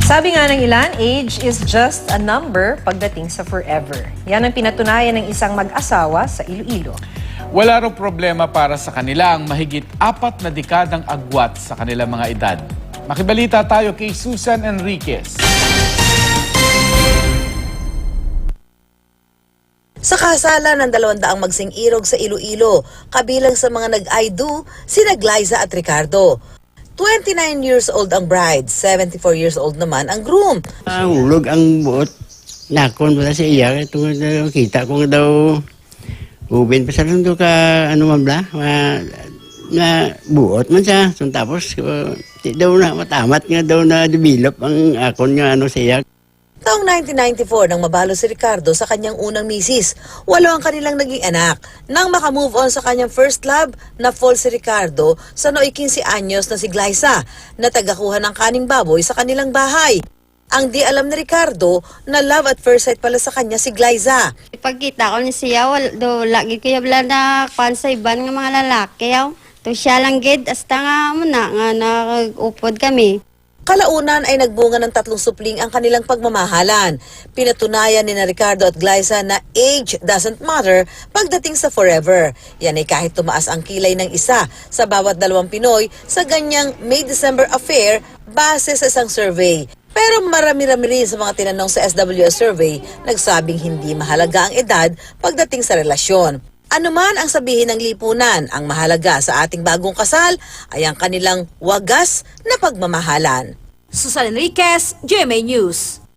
Sabi nga ng ilan, age is just a number pagdating sa forever. Yan ang pinatunayan ng isang mag-asawa sa Iloilo. Wala raw problema para sa kanila ang mahigit 4 na dekadang agwat sa kanilang mga edad. Makibalita tayo kay Susan Enriquez. Sa kasalan ng 200 magsing irog sa Iloilo, kabilang sa mga nag-I do, sina Glyza at Ricardo. 29 years old ang bride, 74 years old naman ang groom. Hulog ang buot. Nakon wala sa iya. Ito kita ko nga daw ubin pa sa lang ka ano man bla. Na buot man siya. So, tapos di daw na matamat nga daw na develop ang akon nga ano sa iya. Taong 1994 nang mabalo si Ricardo sa kanyang unang misis. 8 ang kanilang naging anak. Nang makamove on sa kanyang first love, na-fall si Ricardo sa nooy 15 anyos na si Glyza na tagakuha ng kaning baboy sa kanilang bahay. Ang di alam ni Ricardo na love at first sight pala sa kanya si Glyza. Pagkita ko ni siya, lagi ko yung na kwan sa iban ng mga lalaki. To siya lang gid, hasta nga muna nga nag-upod kami. Kalaunan ay nagbunga ng 3 supling ang kanilang pagmamahalan. Pinatunayan ni na Ricardo at Glyza na age doesn't matter pagdating sa forever. Yan ay kahit tumaas ang kilay ng isa sa bawat 2 Pinoy sa ganyang May-December affair base sa isang survey. Pero marami-rami rin sa mga tinanong sa SWS survey nagsabing hindi mahalaga ang edad pagdating sa relasyon. Ano man ang sabihin ng lipunan, ang mahalaga sa ating bagong kasal ay ang kanilang wagas na pagmamahalan. Susan Enriquez, GMA News.